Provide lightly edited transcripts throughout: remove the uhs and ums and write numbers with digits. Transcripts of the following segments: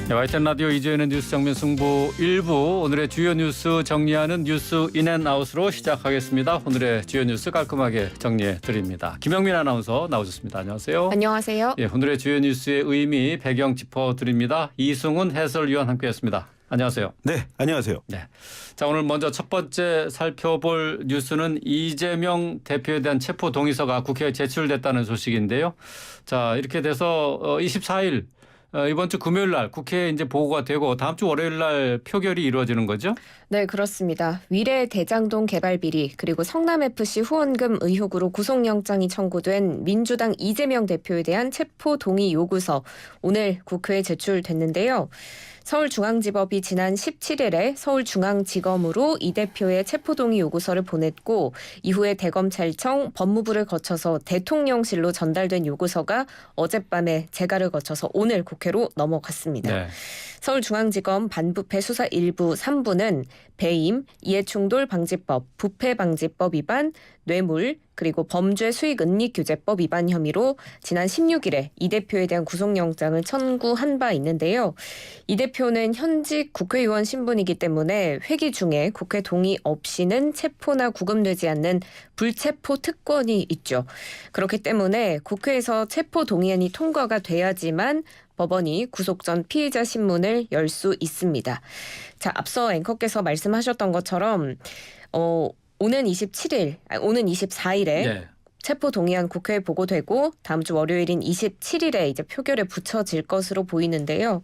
네, YTN 라디오 이재현의 뉴스 정면 승부 1부 오늘의 주요 뉴스 정리하는 뉴스 인앤아웃으로 시작하겠습니다. 오늘의 주요 뉴스 깔끔하게 정리해 드립니다. 김영민 아나운서 나오셨습니다. 안녕하세요. 안녕하세요. 예, 오늘의 주요 뉴스의 의미 배경 짚어드립니다. 이승훈 해설위원 함께했습니다. 안녕하세요. 네, 안녕하세요. 네, 자 오늘 먼저 첫 번째 살펴볼 뉴스는 이재명 대표에 대한 체포 동의서가 국회에 제출됐다는 소식인데요. 자 이렇게 돼서 24일 이번 주 금요일 날 국회에 이제 보고가 되고 다음 주 월요일 날 표결이 이루어지는 거죠? 네, 그렇습니다. 위례 대장동 개발 비리 그리고 성남FC 후원금 의혹으로 구속영장이 청구된 민주당 이재명 대표에 대한 체포 동의 요구서 오늘 국회에 제출됐는데요. 서울중앙지법이 지난 17일에 서울중앙지검으로 이 대표의 체포동의 요구서를 보냈고 이후에 대검찰청 법무부를 거쳐서 대통령실로 전달된 요구서가 어젯밤에 재가를 거쳐서 오늘 국회로 넘어갔습니다. 네. 서울중앙지검 반부패 수사 1부 3부는 배임, 이해충돌 방지법, 부패 방지법 위반, 뇌물, 그리고 범죄 수익 은닉 규제법 위반 혐의로 지난 16일에 이 대표에 대한 구속영장을 청구한 바 있는데요. 이 대표는 현직 국회의원 신분이기 때문에 회기 중에 국회 동의 없이는 체포나 구금되지 않는 불체포 특권이 있죠. 그렇기 때문에 국회에서 체포 동의안이 통과가 돼야지만 법원이 구속 전 피의자 신문을 열 수 있습니다. 자, 앞서 앵커께서 말씀하셨던 것처럼 오는 24일에 네. 체포 동의안 국회에 보고되고 다음 주 월요일인 27일에 이제 표결에 붙여질 것으로 보이는데요.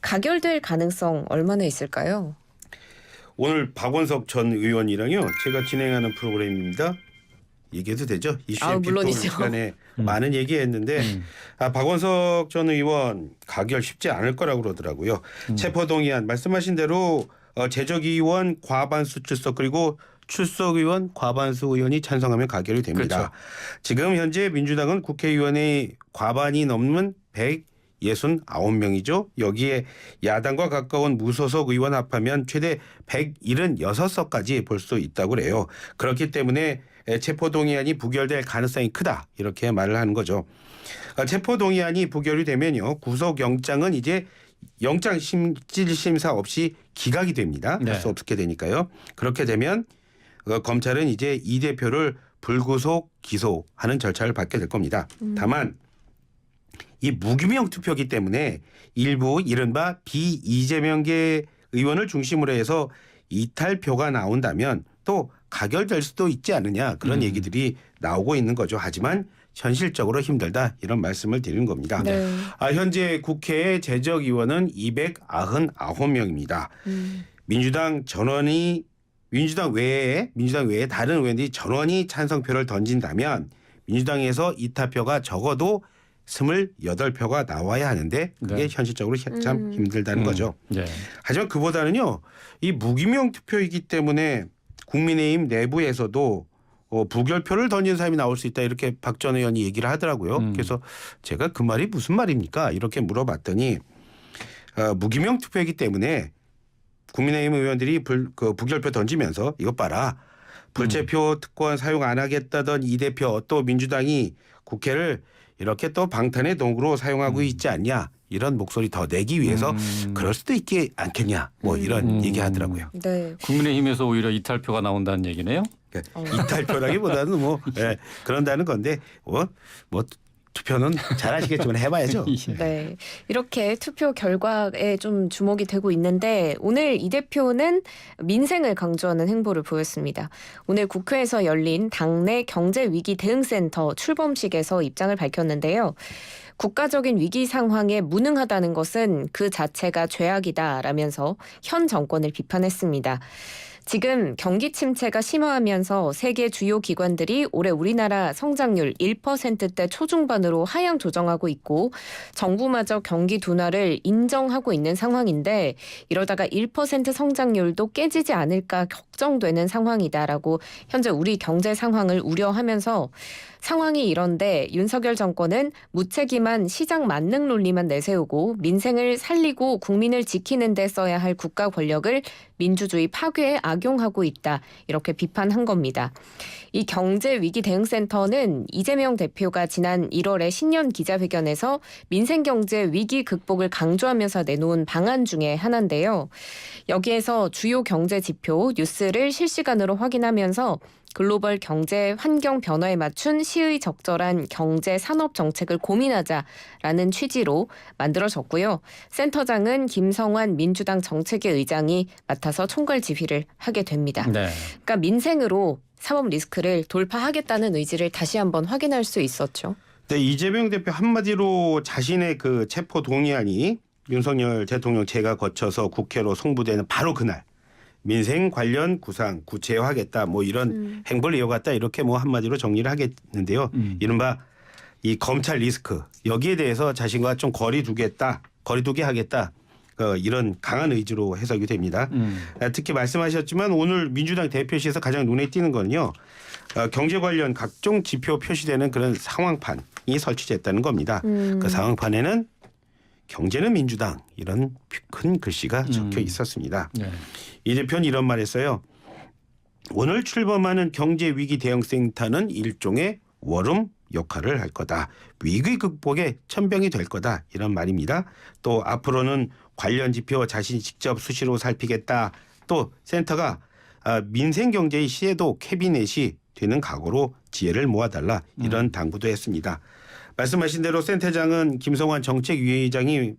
가결될 가능성 얼마나 있을까요? 오늘 박원석 전 의원이랑요. 제가 진행하는 프로그램입니다. 얘기해도 되죠? 이슈의 물론이죠. 시간에 많은 얘기했는데 박원석 전 의원 가결 쉽지 않을 거라고 그러더라고요. 체포동의안 말씀하신 대로 재적의원 과반수 출석 그리고 출석의원 과반수 의원이 찬성하면 가결이 됩니다. 그렇죠. 지금 현재 민주당은 국회의원의 과반이 넘는 169명이죠. 여기에 야당과 가까운 무소속 의원 합하면 최대 176석까지 볼 수 있다고 그래요. 그렇기 때문에 체포동의안이 부결될 가능성이 크다 이렇게 말을 하는 거죠. 체포동의안이 부결이 되면요. 구속영장은 이제 영장심질심사 없이 기각이 됩니다. 네. 할 수 없게 되니까요. 그렇게 되면 검찰은 이제 이 대표를 불구속 기소하는 절차를 밟게 될 겁니다. 다만 이 무기명 투표기 때문에 일부 이른바 비이재명계 의원을 중심으로 해서 이탈표가 나온다면 또 가결될 수도 있지 않느냐 그런 얘기들이 나오고 있는 거죠. 하지만 현실적으로 힘들다 이런 말씀을 드리는 겁니다. 네. 현재 국회의 재적 의원은 299명입니다. 민주당 외에 다른 의원들이 전원이 찬성표를 던진다면 민주당에서 이탈표가 적어도 28표가 나와야 하는데 그게 네. 현실적으로 참 힘들다는 거죠. 네. 하지만 그보다는요. 이 무기명 투표이기 때문에 국민의힘 내부에서도 부결표를 던진 사람이 나올 수 있다 이렇게 박 전 의원이 얘기를 하더라고요. 그래서 제가 그 말이 무슨 말입니까? 이렇게 물어봤더니 무기명 투표이기 때문에 국민의힘 의원들이 부결표 던지면서 이것 봐라. 불체표 특권 사용 안 하겠다던 이 대표 또 민주당이 국회를 이렇게 또 방탄의 도구로 사용하고 있지 않냐. 이런 목소리 더 내기 위해서 그럴 수도 있지 않겠냐. 뭐 이런 얘기하더라고요. 네. 국민의힘에서 오히려 이탈표가 나온다는 얘기네요. 이탈표라기보다는 그런다는 건데 뭐 투표는 잘 아시겠지만 해봐야죠. 네, 이렇게 투표 결과에 좀 주목이 되고 있는데 오늘 이 대표는 민생을 강조하는 행보를 보였습니다. 오늘 국회에서 열린 당내 경제위기 대응센터 출범식에서 입장을 밝혔는데요. 국가적인 위기 상황에 무능하다는 것은 그 자체가 죄악이다라면서 현 정권을 비판했습니다. 지금 경기 침체가 심화하면서 세계 주요 기관들이 올해 우리나라 성장률 1%대 초중반으로 하향 조정하고 있고 정부마저 경기 둔화를 인정하고 있는 상황인데 이러다가 1% 성장률도 깨지지 않을까 걱정되는 상황이다라고 현재 우리 경제 상황을 우려하면서 상황이 이런데 윤석열 정권은 무책임한 시장 만능 논리만 내세우고 민생을 살리고 국민을 지키는 데 써야 할 국가 권력을 민주주의 파괴에 악용하고 있다. 이렇게 비판한 겁니다. 이 경제위기대응센터는 이재명 대표가 지난 1월에 신년 기자회견에서 민생경제 위기 극복을 강조하면서 내놓은 방안 중에 하나인데요. 여기에서 주요 경제 지표, 뉴스를 실시간으로 확인하면서 글로벌 경제 환경 변화에 맞춘 시의 적절한 경제 산업 정책을 고민하자라는 취지로 만들어졌고요. 센터장은 김성환 민주당 정책위 의장이 맡아서 총괄 지휘를 하게 됩니다. 네. 그러니까 민생으로 사법 리스크를 돌파하겠다는 의지를 다시 한번 확인할 수 있었죠. 네, 이재명 대표 한마디로 자신의 그 체포 동의안이 윤석열 대통령 제가 거쳐서 국회로 송부되는 바로 그날 민생 관련 구상 구체화하겠다 뭐 이런 행보를 이어갔다 이렇게 뭐 한마디로 정리를 하겠는데요. 이른바 이 검찰 리스크 여기에 대해서 자신과 좀 거리두게 하겠다. 이런 강한 의지로 해석이 됩니다. 특히 말씀하셨지만 오늘 민주당 대표실에서 가장 눈에 띄는 건요. 경제 관련 각종 지표 표시되는 그런 상황판이 설치됐다는 겁니다. 그 상황판에는 경제는 민주당 이런 큰 글씨가 적혀 있었습니다. 네. 이 대표는 이런 말 했어요. 오늘 출범하는 경제위기대응센터는 일종의 워룸 역할을 할 거다. 위기 극복의 천병이 될 거다. 이런 말입니다. 또 앞으로는 관련 지표 자신이 직접 수시로 살피겠다. 또 센터가 민생경제의 시에도 캐비넷이 되는 각오로 지혜를 모아달라. 이런 당부도 했습니다. 말씀하신 대로 센터장은 김성환 정책위의장이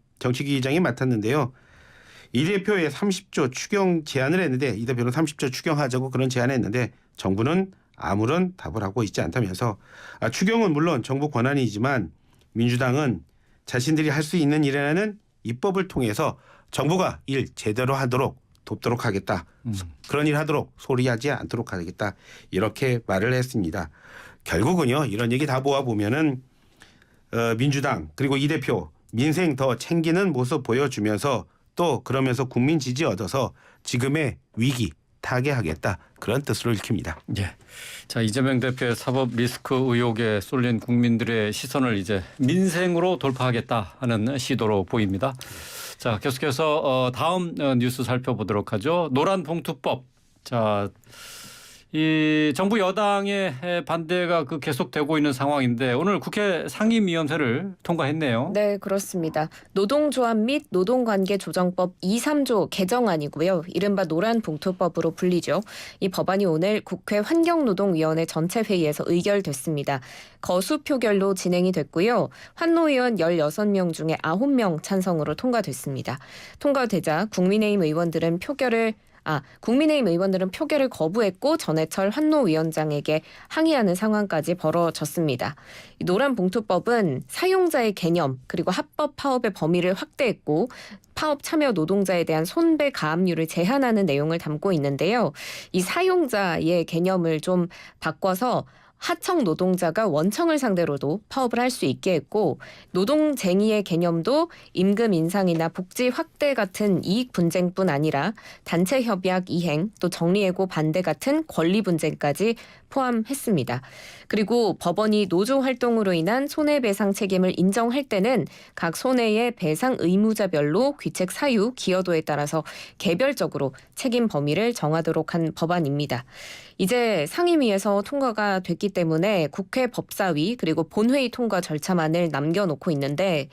맡았는데요. 이 대표의 30조 추경 제안을 했는데 이 대표는 30조 추경하자고 그런 제안을 했는데 정부는 아무런 답을 하고 있지 않다면서 추경은 물론 정부 권한이지만 민주당은 자신들이 할 수 있는 일에는 입법을 통해서 정부가 일 제대로 하도록 돕도록 하겠다. 그런 일 하도록 소리하지 않도록 하겠다. 이렇게 말을 했습니다. 결국은요. 이런 얘기 다 모아보면은 민주당 그리고 이 대표 민생 더 챙기는 모습 보여주면서 또 그러면서 국민 지지 얻어서 지금의 위기 타개하겠다 그런 뜻으로 읽힙니다. 예. 자, 이재명 대표의 사법 리스크 의혹에 쏠린 국민들의 시선을 이제 민생으로 돌파하겠다 하는 시도로 보입니다. 자, 계속해서 다음 뉴스 살펴보도록 하죠. 노란봉투법. 자, 이 정부 여당의 반대가 계속되고 있는 상황인데 오늘 국회 상임위원회를 통과했네요. 네, 그렇습니다. 노동조합 및 노동관계조정법 2, 3조 개정안이고요. 이른바 노란봉투법으로 불리죠. 이 법안이 오늘 국회 환경노동위원회 전체 회의에서 의결됐습니다. 거수 표결로 진행이 됐고요. 환노위원 16명 중에 9명 찬성으로 통과됐습니다. 통과되자 국민의힘 의원들은 표결을 거부했고 전해철 환노위원장에게 항의하는 상황까지 벌어졌습니다. 이 노란봉투법은 사용자의 개념 그리고 합법 파업의 범위를 확대했고 파업 참여 노동자에 대한 손배 가압류를 제한하는 내용을 담고 있는데요. 이 사용자의 개념을 좀 바꿔서 하청 노동자가 원청을 상대로도 파업을 할 수 있게 했고 노동쟁의의 개념도 임금 인상이나 복지 확대 같은 이익 분쟁뿐 아니라 단체 협약 이행 또 정리해고 반대 같은 권리 분쟁까지 포함했습니다. 그리고 법원이 노조 활동으로 인한 손해배상 책임을 인정할 때는 각 손해의 배상 의무자별로 귀책 사유, 기여도에 따라서 개별적으로 책임 범위를 정하도록 한 법안입니다. 이제 상임위에서 통과가 됐기 때문에 국회 법사위 그리고 본회의 통과 절차만을 남겨놓고 있는데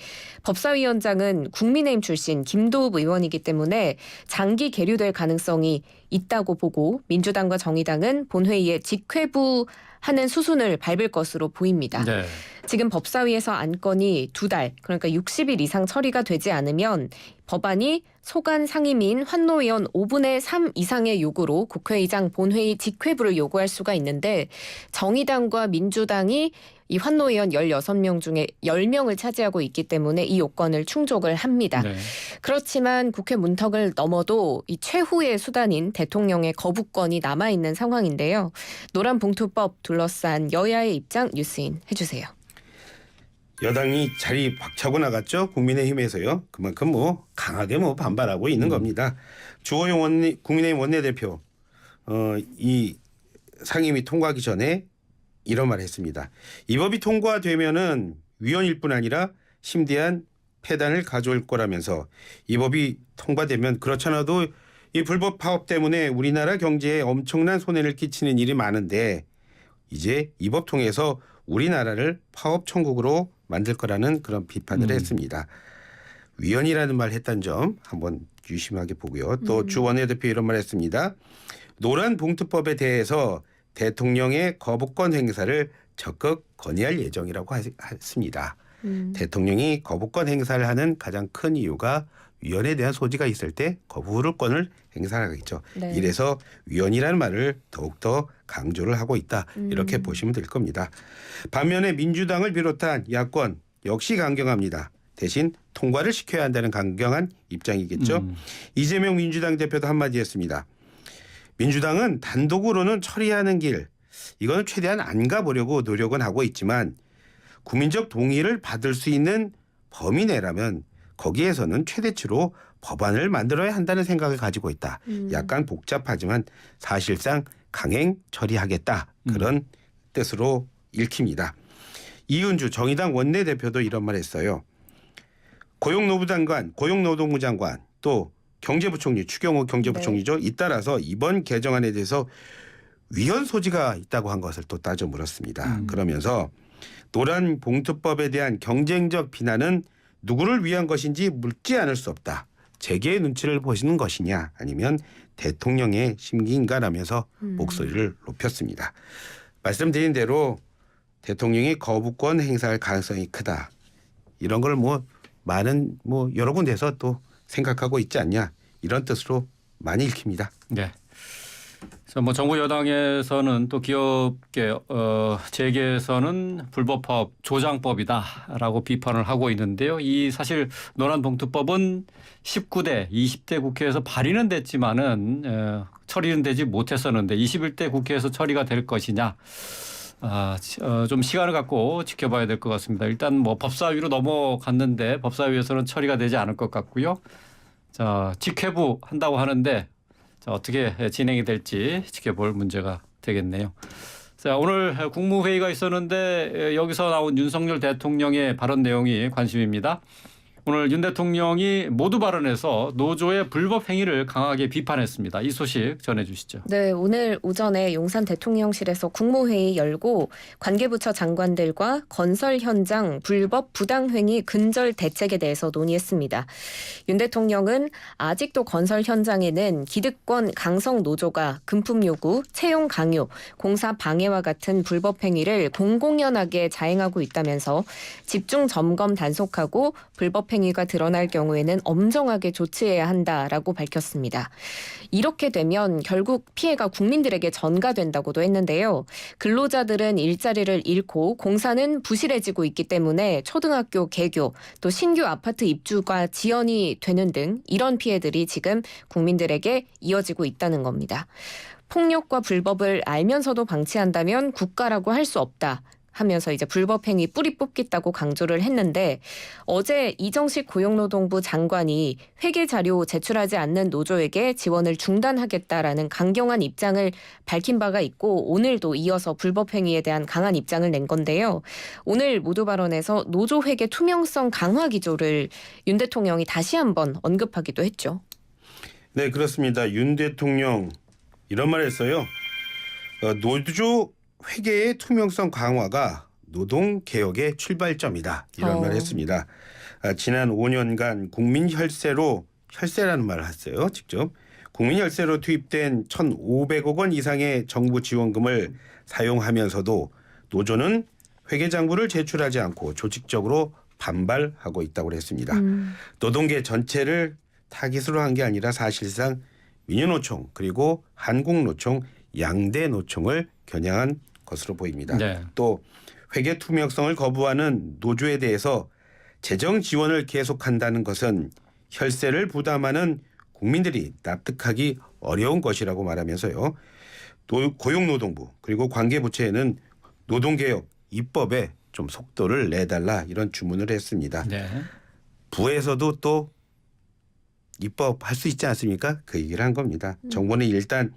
법사위원장은 국민의힘 출신 김도읍 의원이기 때문에 장기 계류될 가능성이 있다고 보고 민주당과 정의당은 본회의에 직회부하는 수순을 밟을 것으로 보입니다. 네. 지금 법사위에서 안건이 2달, 그러니까 60일 이상 처리가 되지 않으면 법안이 소관 상임위인 환노위원 5분의 3 이상의 요구로 국회의장 본회의 직회부를 요구할 수가 있는데 정의당과 민주당이 이 환노위원 16명 중에 10명을 차지하고 있기 때문에 이 요건을 충족을 합니다. 네. 그렇지만 국회 문턱을 넘어도 이 최후의 수단인 대통령의 거부권이 남아있는 상황인데요. 노란봉투법 둘러싼 여야의 입장 뉴스인 해주세요. 여당이 자리 박차고 나갔죠. 국민의힘에서요. 그만큼 강하게 반발하고 있는 겁니다. 주호영 국민의힘 원내대표 이 상임위 통과하기 전에 이런 말을 했습니다. 이 법이 통과되면은 위헌일 뿐 아니라 심대한 폐단을 가져올 거라면서 이 법이 통과되면 그렇잖아도 이 불법 파업 때문에 우리나라 경제에 엄청난 손해를 끼치는 일이 많은데 이제 이 법 통해서 우리나라를 파업 천국으로 만들 거라는 그런 비판을 했습니다. 위헌이라는 말 했다는 점 한번 유심하게 보고요. 또 주 원내대표 이런 말 했습니다. 노란봉투법에 대해서 대통령의 거부권 행사를 적극 건의할 예정이라고 했습니다. 대통령이 거부권 행사를 하는 가장 큰 이유가 위헌에 대한 소지가 있을 때 거부권을 행사하겠죠. 네. 이래서 위헌이라는 말을 더욱더 강조를 하고 있다. 이렇게 보시면 될 겁니다. 반면에 민주당을 비롯한 야권 역시 강경합니다. 대신 통과를 시켜야 한다는 강경한 입장이겠죠. 이재명 민주당 대표도 한마디 했습니다. 민주당은 단독으로는 처리하는 길 이거는 최대한 안 가보려고 노력은 하고 있지만 국민적 동의를 받을 수 있는 범위 내라면 거기에서는 최대치로 법안을 만들어야 한다는 생각을 가지고 있다. 약간 복잡하지만 사실상 강행 처리하겠다. 그런 뜻으로 읽힙니다. 이은주 정의당 원내대표도 이런 말 했어요. 고용노동부 장관 또 경제부총리 추경호 경제부총리죠. 잇따라서 이번 개정안에 대해서 위헌 소지가 있다고 한 것을 또 따져 물었습니다. 그러면서 노란봉투법에 대한 경쟁적 비난은 누구를 위한 것인지 묻지 않을 수 없다. 재계의 눈치를 보시는 것이냐 아니면 대통령의 심기인가라면서 목소리를 높였습니다. 말씀드린 대로 대통령이 거부권 행사할 가능성이 크다. 이런 걸 많은 여러 군데에서 또 생각하고 있지 않냐 이런 뜻으로 많이 읽힙니다. 네. 그래서 정부 여당에서는 또 귀엽게 재계에서는 불법 파업 조장법이다라고 비판을 하고 있는데요. 이 사실 노란봉투법은 19대, 20대 국회에서 발의는 됐지만은 처리는 되지 못했었는데 21대 국회에서 처리가 될 것이냐. 좀 시간을 갖고 지켜봐야 될 것 같습니다. 일단 법사위로 넘어갔는데 법사위에서는 처리가 되지 않을 것 같고요. 자, 직회부 한다고 하는데 자, 어떻게 진행이 될지 지켜볼 문제가 되겠네요. 자, 오늘 국무회의가 있었는데 여기서 나온 윤석열 대통령의 발언 내용이 관심입니다. 오늘 윤 대통령이 모두 발언에서 노조의 불법 행위를 강하게 비판했습니다. 이 소식 전해주시죠. 네, 오늘 오전에 용산 대통령실에서 국무회의 열고 관계부처 장관들과 건설 현장 불법 부당행위 근절 대책에 대해서 논의했습니다. 윤 대통령은 아직도 건설 현장에는 기득권 강성 노조가 금품 요구, 채용 강요, 공사 방해와 같은 불법 행위를 공공연하게 자행하고 있다면서 집중 점검 단속하고 불법 행위가 드러날 경우에는 엄정하게 조치해야 한다라고 밝혔습니다. 이렇게 되면 결국 피해가 국민들에게 전가된다고도 했는데요. 근로자들은 일자리를 잃고 공사는 부실해지고 있기 때문에 초등학교 개교, 또 신규 아파트 입주가 지연이 되는 등 이런 피해들이 지금 국민들에게 이어지고 있다는 겁니다. 폭력과 불법을 알면서도 방치한다면 국가라고 할 수 없다. 하면서 이제 불법 행위 뿌리 뽑겠다고 강조를 했는데 어제 이정식 고용노동부 장관이 회계 자료 제출하지 않는 노조에게 지원을 중단하겠다라는 강경한 입장을 밝힌 바가 있고 오늘도 이어서 불법 행위에 대한 강한 입장을 낸 건데요. 오늘 모두 발언에서 노조 회계 투명성 강화 기조를 윤 대통령이 다시 한번 언급하기도 했죠. 네, 그렇습니다. 윤 대통령 이런 말 했어요. 노조 회계의 투명성 강화가 노동개혁의 출발점이다. 이런 말을 했습니다. 지난 5년간 혈세라는 말을 했어요. 직접. 국민혈세로 투입된 1,500억 원 이상의 정부 지원금을 사용하면서도 노조는 회계장부를 제출하지 않고 조직적으로 반발하고 있다고 했습니다. 노동계 전체를 타깃으로 한 게 아니라 사실상 민주노총 그리고 한국노총 양대 노총을 겨냥한 것으로 보입니다. 네. 또 회계 투명성을 거부하는 노조에 대해서 재정 지원을 계속한다는 것은 혈세를 부담하는 국민들이 납득하기 어려운 것이라고 말하면서요. 고용노동부 그리고 관계부처에는 노동개혁 입법에 좀 속도를 내달라 이런 주문을 했습니다. 네. 부에서도 또 입법할 수 있지 않습니까? 그 얘기를 한 겁니다. 정부는 일단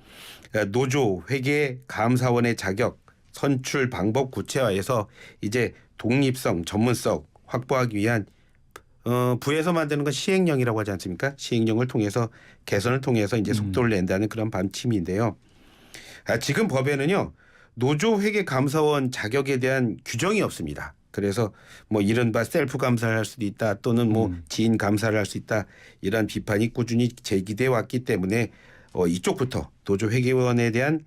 노조 회계 감사원의 자격 선출 방법 구체화해서 이제 독립성, 전문성 확보하기 위한 부에서 만드는 건 시행령이라고 하지 않습니까? 시행령을 통해서 개선을 통해서 이제 속도를 낸다는 그런 방침인데요. 지금 법에는요 노조 회계 감사원 자격에 대한 규정이 없습니다. 그래서 뭐 이른바 셀프 감사를 할 수도 있다 또는 뭐 지인 감사를 할 수 있다 이런 비판이 꾸준히 제기돼 왔기 때문에 이쪽부터 노조 회계원에 대한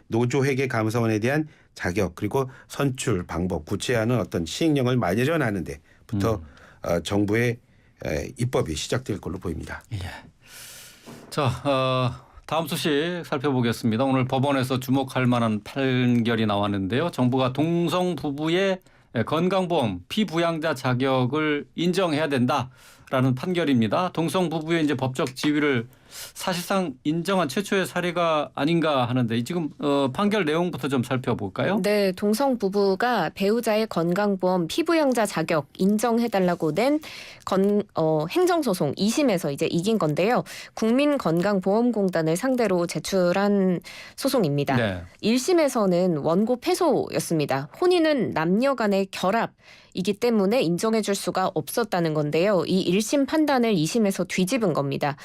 노조 회계 감사원에 대한 자격 그리고 선출 방법 구체화하는 어떤 시행령을 마련하는 데부터 정부의 입법이 시작될 걸로 보입니다. 예. 자, 다음 소식 살펴보겠습니다. 오늘 법원에서 주목할 만한 판결이 나왔는데요. 정부가 동성 부부의 건강보험 피부양자 자격을 인정해야 된다라는 판결입니다. 동성 부부의 이제 법적 지위를 사실상 인정한 최초의 사례가 아닌가 하는데 지금 판결 내용부터 좀 살펴볼까요? 네, 동성 부부가 배우자의 건강보험 피부양자 자격 인정해달라고 낸 행정소송 2심에서 이제 이긴 건데요. 국민건강보험공단을 상대로 제출한 소송입니다. 네. 1심에서는 원고 패소였습니다. 혼인은 남녀 간의 결합이기 때문에 인정해줄 수가 없었다는 건데요. 이 1심 판단을 2심에서 뒤집은 겁니다.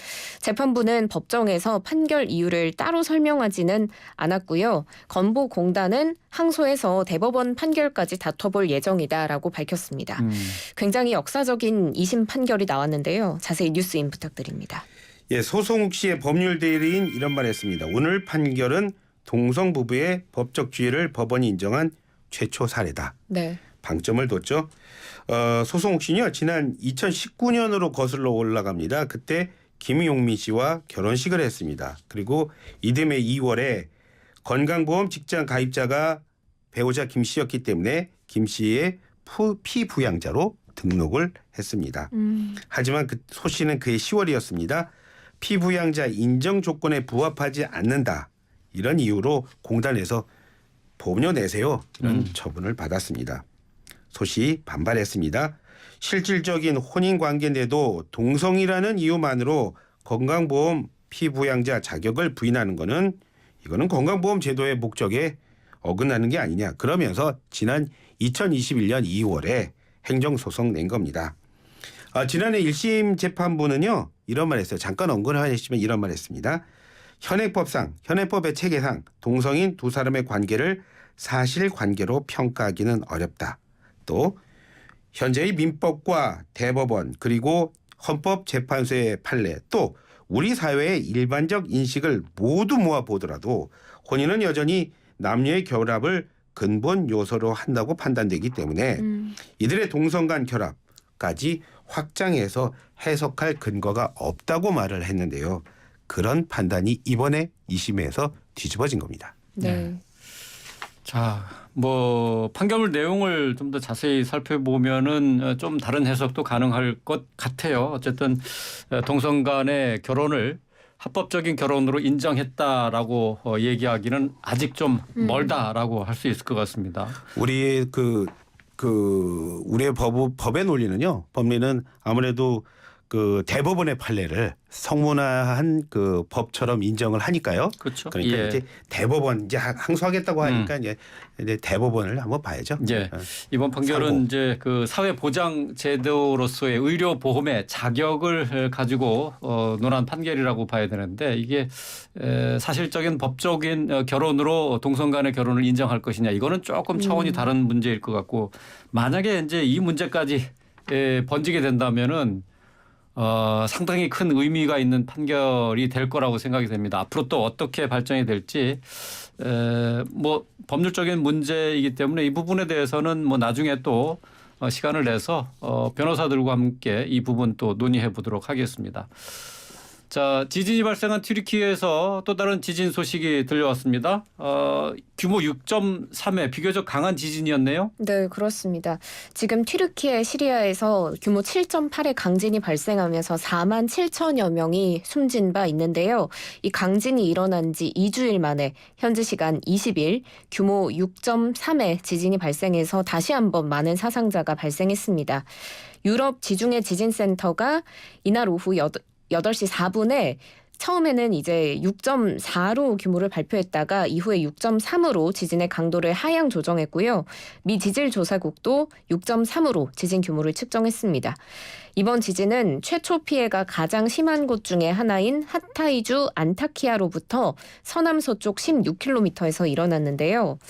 재판부는 법정에서 판결 이유를 따로 설명하지는 않았고요. 건보공단은 항소해서 대법원 판결까지 다퉈볼 예정이다라고 밝혔습니다. 굉장히 역사적인 2심 판결이 나왔는데요. 자세히 뉴스인 부탁드립니다. 예, 소송욱 씨의 법률 대리인 이런 말 했습니다. 오늘 판결은 동성 부부의 법적 지위를 법원이 인정한 최초 사례다. 네. 방점을 뒀죠. 소송욱 씨는요. 지난 2019년으로 거슬러 올라갑니다. 그때 김용민 씨와 결혼식을 했습니다. 그리고 이듬해 2월에 건강보험 직장 가입자가 배우자 김 씨였기 때문에 김 씨의 피부양자로 등록을 했습니다. 하지만 소 씨는 그해 10월이었습니다. 피부양자 인정 조건에 부합하지 않는다. 이런 이유로 공단에서 보험료 내세요. 이런 처분을 받았습니다. 소 씨 반발했습니다. 실질적인 혼인 관계인데도 동성이라는 이유만으로 건강보험 피부양자 자격을 부인하는 거는 이거는 건강보험 제도의 목적에 어긋나는 게 아니냐. 그러면서 지난 2021년 2월에 행정소송 낸 겁니다. 지난해 1심 재판부는요. 이런 말 했어요. 잠깐 언급하시면 이런 말 했습니다. 현행법의 체계상 동성인 두 사람의 관계를 사실관계로 평가하기는 어렵다. 또 현재의 민법과 대법원 그리고 헌법재판소의 판례 또 우리 사회의 일반적 인식을 모두 모아보더라도 혼인은 여전히 남녀의 결합을 근본 요소로 한다고 판단되기 때문에 이들의 동성 간 결합까지 확장해서 해석할 근거가 없다고 말을 했는데요. 그런 판단이 이번에 2심에서 뒤집어진 겁니다. 네. 자, 뭐 판결 내용을 좀 더 자세히 살펴보면은 좀 다른 해석도 가능할 것 같아요. 어쨌든 동성 간의 결혼을 합법적인 결혼으로 인정했다라고 얘기하기는 아직 좀 멀다라고 할 수 있을 것 같습니다. 우리의 우리의 법의 논리는요. 법리는 아무래도 그 대법원의 판례를 성문화한 그 법처럼 인정을 하니까요. 그렇죠. 그러니까 예. 이제 대법원 이제 항소하겠다고 하니까 이제 대법원을 한번 봐야죠. 예. 이번 판결은 상고. 이제 그 사회 보장 제도로서의 의료 보험의 자격을 가지고 논한 판결이라고 봐야 되는데 이게 사실적인 법적인 결혼으로 동성 간의 결혼을 인정할 것이냐 이거는 조금 차원이 다른 문제일 것 같고 만약에 이제 이 문제까지 번지게 된다면은 상당히 큰 의미가 있는 판결이 될 거라고 생각이 됩니다. 앞으로 또 어떻게 발전이 될지 뭐 법률적인 문제이기 때문에 이 부분에 대해서는 뭐 나중에 또 시간을 내서 변호사들과 함께 이 부분 또 논의해 보도록 하겠습니다. 자, 지진이 발생한 튀르키예에서 또 다른 지진 소식이 들려왔습니다. 규모 6.3의 비교적 강한 지진이었네요. 네, 그렇습니다. 지금 튀르키예 시리아에서 규모 7.8의 강진이 발생하면서 4만 7천여 명이 숨진 바 있는데요. 이 강진이 일어난 지 2주일 만에 현지 시간 20일 규모 6.3의 지진이 발생해서 다시 한번 많은 사상자가 발생했습니다. 유럽 지중해 지진센터가 이날 오후 8시 4분에 처음에는 이제 6.4로 규모를 발표했다가 이후에 6.3으로 지진의 강도를 하향 조정했고요. 미 지질조사국도 6.3으로 지진 규모를 측정했습니다. 이번 지진은 최초 피해가 가장 심한 곳 중에 하나인 하타이주 안타키아로부터 서남서쪽 16km에서 일어났는데요.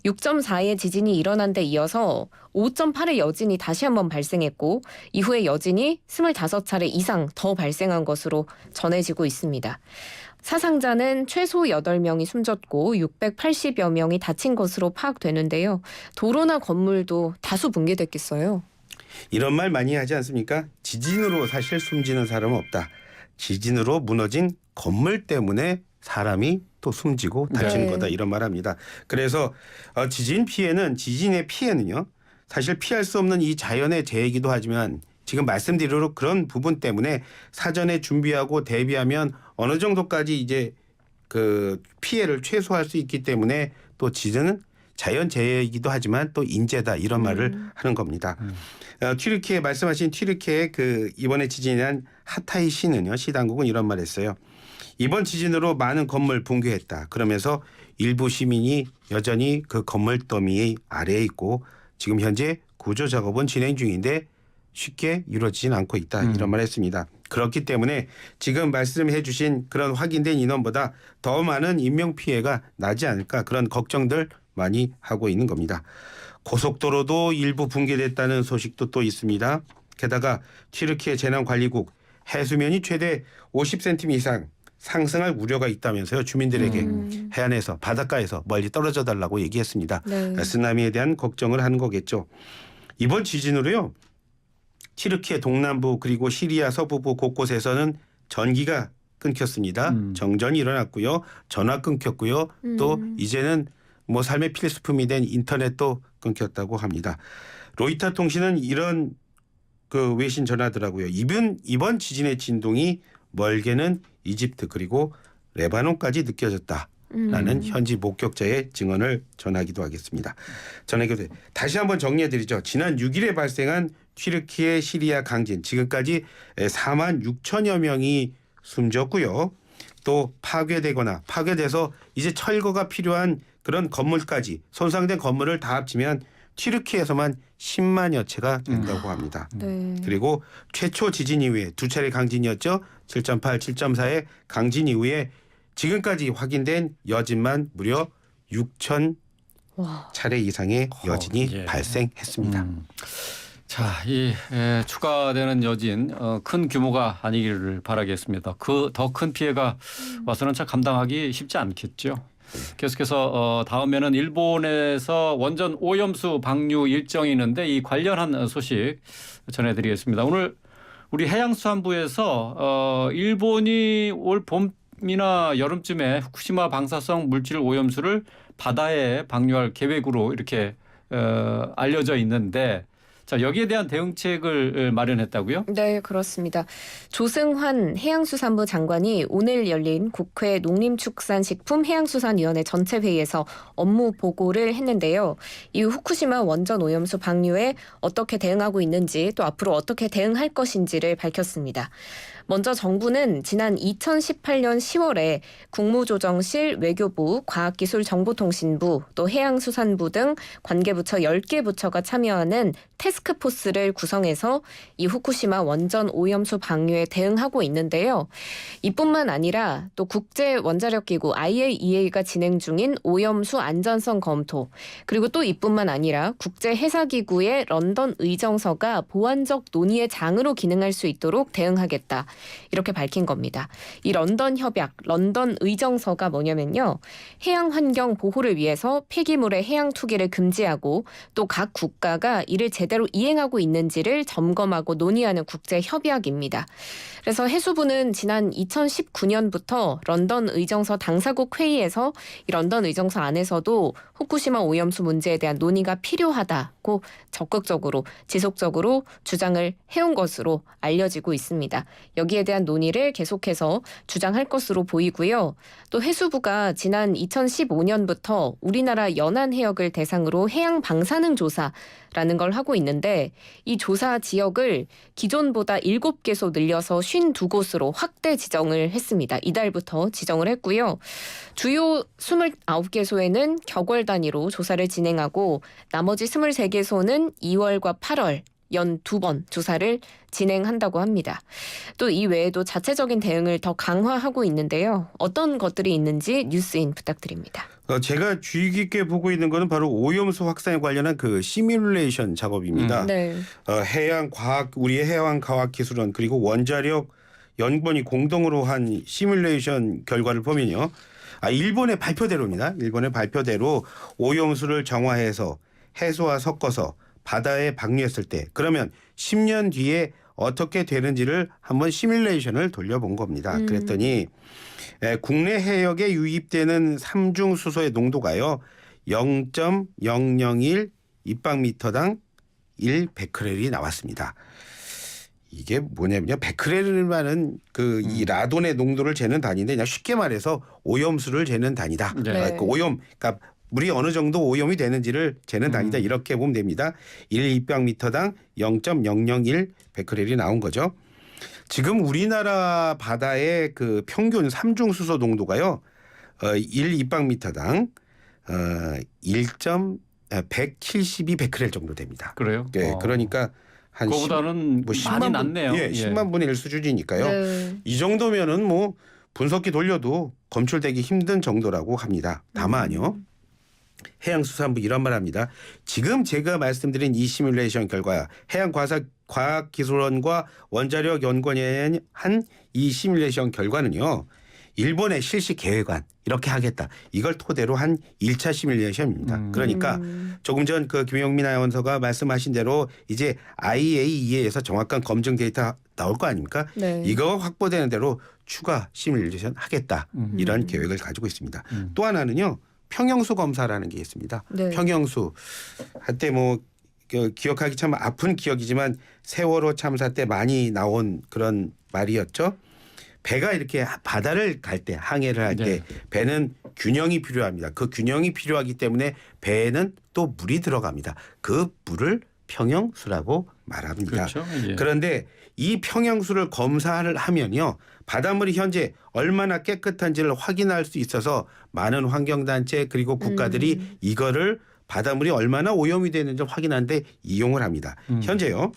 6.4의 지진이 일어난 데 이어서 5.8의 여진이 다시 한번 발생했고 이후에 여진이 25차례 이상 더 발생한 것으로 전해지고 있습니다. 사상자는 최소 8명이 숨졌고 680여 명이 다친 것으로 파악되는데요. 도로나 건물도 다수 붕괴됐겠어요. 이런 말 많이 하지 않습니까? 지진으로 사실 숨지는 사람은 없다. 지진으로 무너진 건물 때문에 사람이 또 숨지고 다치는 네. 거다 이런 말합니다. 그래서 지진의 피해는요. 사실 피할 수 없는 이 자연의 재해이기도 하지만 지금 말씀드린 그런 부분 때문에 사전에 준비하고 대비하면 어느 정도까지 이제 그 피해를 최소화할 수 있기 때문에 또 지진은 자연 재해이기도 하지만 또 인재다 이런 말을 하는 겁니다. 튀르키예 말씀하신 튀르키예 그 이번에 지진이 난 하타이 시는요. 시 당국은 이런 말했어요. 이번 지진으로 많은 건물 붕괴했다. 그러면서 일부 시민이 여전히 그 건물 더미 아래에 있고 지금 현재 구조 작업은 진행 중인데 쉽게 이루어지진 않고 있다. 이런 말 했습니다. 그렇기 때문에 지금 말씀해 주신 그런 확인된 인원보다 더 많은 인명피해가 나지 않을까 그런 걱정들 많이 하고 있는 겁니다. 고속도로도 일부 붕괴됐다는 소식도 또 있습니다. 게다가 튀르키예 재난관리국 해수면이 최대 50cm 이상 상승할 우려가 있다면서요. 주민들에게 해안에서 바닷가에서 멀리 떨어져 달라고 얘기했습니다. 네. 쓰나미에 대한 걱정을 하는 거겠죠. 이번 지진으로요. 튀르키예 동남부 그리고 시리아 서부부 곳곳에서는 전기가 끊겼습니다. 정전이 일어났고요. 전화 끊겼고요. 또 이제는 뭐 삶의 필수품이 된 인터넷도 끊겼다고 합니다. 로이터 통신은 이런 그 외신 전하더라고요. 이번 지진의 진동이 멀게는 이집트 그리고 레바논까지 느껴졌다라는 현지 목격자의 증언을 전하기도 하겠습니다. 전해기도 다시 한번 정리해드리죠. 지난 6일에 발생한 튀르키예 시리아 강진 지금까지 4만 6천여 명이 숨졌고요. 또 파괴돼서 이제 철거가 필요한 그런 건물까지 손상된 건물을 다 합치면 튀르키예에서만 10만여 채가 된다고 합니다. 네. 그리고 최초 지진 이후에 두 차례 강진이었죠. 7.8, 7.4의 강진 이후에 지금까지 확인된 여진만 무려 6천 와. 차례 이상의 여진이 예. 발생했습니다. 자, 이 추가되는 여진 큰 규모가 아니기를 바라겠습니다. 그 더 큰 피해가 와서는 참 감당하기 쉽지 않겠죠. 계속해서 다음에는 일본에서 원전 오염수 방류 일정이 있는데 이 관련한 소식 전해드리겠습니다. 오늘 우리 해양수산부에서 일본이 올 봄이나 여름쯤에 후쿠시마 방사성 물질 오염수를 바다에 방류할 계획으로 이렇게 알려져 있는데 자, 여기에 대한 대응책을 마련했다고요? 네, 그렇습니다. 조승환 해양수산부 장관이 오늘 열린 국회 농림축산식품해양수산위원회 전체 회의에서 업무 보고를 했는데요. 이 후쿠시마 원전 오염수 방류에 어떻게 대응하고 있는지 또 앞으로 어떻게 대응할 것인지를 밝혔습니다. 먼저 정부는 지난 2018년 10월에 국무조정실, 외교부, 과학기술정보통신부, 또 해양수산부 등 관계부처 10개 부처가 참여하는 태스크포스를 구성해서 이 후쿠시마 원전 오염수 방류에 대응하고 있는데요. 이뿐만 아니라 또 국제원자력기구 IAEA가 진행 중인 오염수 안전성 검토, 그리고 또 이뿐만 아니라 국제해사기구의 런던 의정서가 보완적 논의의 장으로 기능할 수 있도록 대응하겠다. 이렇게 밝힌 겁니다. 이 런던 협약, 런던 의정서가 뭐냐면요. 해양 환경 보호를 위해서 폐기물의 해양 투기를 금지하고 또 각 국가가 이를 제대로 이행하고 있는지를 점검하고 논의하는 국제 협약입니다. 그래서 해수부는 지난 2019년부터 런던 의정서 당사국 회의에서 이 런던 의정서 안에서도 후쿠시마 오염수 문제에 대한 논의가 필요하다고 적극적으로 지속적으로 주장을 해온 것으로 알려지고 있습니다. 여기에 대한 논의를 계속해서 주장할 것으로 보이고요. 또 해수부가 지난 2015년부터 우리나라 연안 해역을 대상으로 해양 방사능 조사라는 걸 하고 있는데 이 조사 지역을 기존보다 7개소 늘려서 52곳으로 확대 지정을 했습니다. 이달부터 지정을 했고요. 주요 29개소에는 격월 단위로 조사를 진행하고 나머지 23개소는 2월과 8월 연 2번 조사를 진행한다고 합니다. 또 이 외에도 자체적인 대응을 더 강화하고 있는데요. 어떤 것들이 있는지 뉴스인 부탁드립니다. 제가 주의 깊게 보고 있는 것은 바로 오염수 확산에 관련한 그 시뮬레이션 작업입니다. 네. 우리의 해양과학기술원 그리고 원자력 연구원이 공동으로 한 시뮬레이션 결과를 보면요. 일본의 발표대로입니다. 일본의 발표대로 오염수를 정화해서 해수와 섞어서 바다에 방류했을 때 그러면 10년 뒤에 어떻게 되는지를 한번 시뮬레이션을 돌려본 겁니다. 그랬더니 국내 해역에 유입되는 삼중수소의 농도가요. 0.001 입방미터당 1베크렐이 나왔습니다. 이게 뭐냐면요. 베크렐만은 이 라돈의 농도를 재는 단위인데 그냥 쉽게 말해서 오염수를 재는 단위다. 네. 그러니까 물이 어느 정도 오염이 되는지를 재는 단위다. 이렇게 보면 됩니다. 1입방미터당 0.001 베크렐이 나온 거죠. 지금 우리나라 바다의 그 평균 삼중수소 농도가요. 1입방미터당 172 베크렐 정도 됩니다. 그래요? 네, 그러니까 한 그거보다는 많이 낮네요. 예, 10만 분의 1 수준이니까요. 네. 이 정도면은 뭐 분석기 돌려도 검출되기 힘든 정도라고 합니다. 다만요. 해양수산부 이런 말 합니다. 지금 제가 말씀드린 이 시뮬레이션 결과 해양과학기술원과 원자력 연구원이 한 이 시뮬레이션 결과는요. 일본의 실시 계획안 이렇게 하겠다. 이걸 토대로 한 1차 시뮬레이션입니다. 그러니까 조금 전 그 김영민 아나운서가 말씀하신 대로 이제 IAEA에서 정확한 검증 데이터 나올 거 아닙니까? 네. 이거 확보되는 대로 추가 시뮬레이션 하겠다. 이런 계획을 가지고 있습니다. 또 하나는요. 평형수 검사라는 게 있습니다. 네. 평형수 한때 기억하기 참 아픈 기억이지만 세월호 참사 때 많이 나온 그런 말이었죠. 배가 이렇게 바다를 갈 때 항해를 할 때 네. 배는 균형이 필요합니다. 그 균형이 필요하기 때문에 배에는 또 물이 들어갑니다. 그 물을 평형수라고 말합니다. 그렇죠. 예. 그런데 이 평형수를 검사를 하면요. 바닷물이 현재 얼마나 깨끗한지를 확인할 수 있어서 많은 환경단체 그리고 국가들이 이거를 바닷물이 얼마나 오염이 되는지 확인하는데 이용을 합니다. 현재요.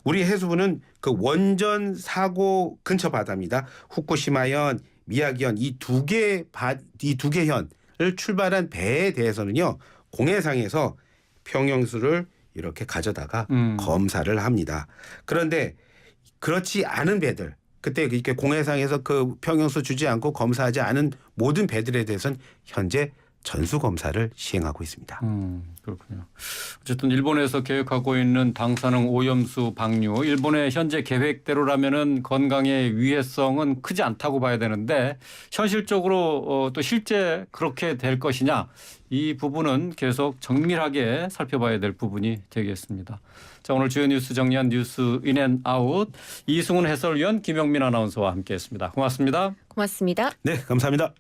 우리 해수부는 그 원전 사고 근처 바다입니다. 후쿠시마현, 미야기현 이 두 개 현을 출발한 배에 대해서는요. 공해상에서 평형수를 이렇게 가져다가 검사를 합니다. 그런데 그렇지 않은 배들 그때 이렇게 공해상에서 그 평형수 주지 않고 검사하지 않은 모든 배들에 대해서는 현재 전수 검사를 시행하고 있습니다. 그렇군요. 어쨌든 일본에서 계획하고 있는 방사능 오염수 방류, 일본의 현재 계획대로라면은 건강의 위해성은 크지 않다고 봐야 되는데 현실적으로 또 실제 그렇게 될 것이냐 이 부분은 계속 정밀하게 살펴봐야 될 부분이 되겠습니다. 자, 오늘 주요 뉴스 정리한 뉴스 인앤아웃 이승훈 해설위원 김영민 아나운서와 함께했습니다. 고맙습니다. 고맙습니다. 네, 감사합니다.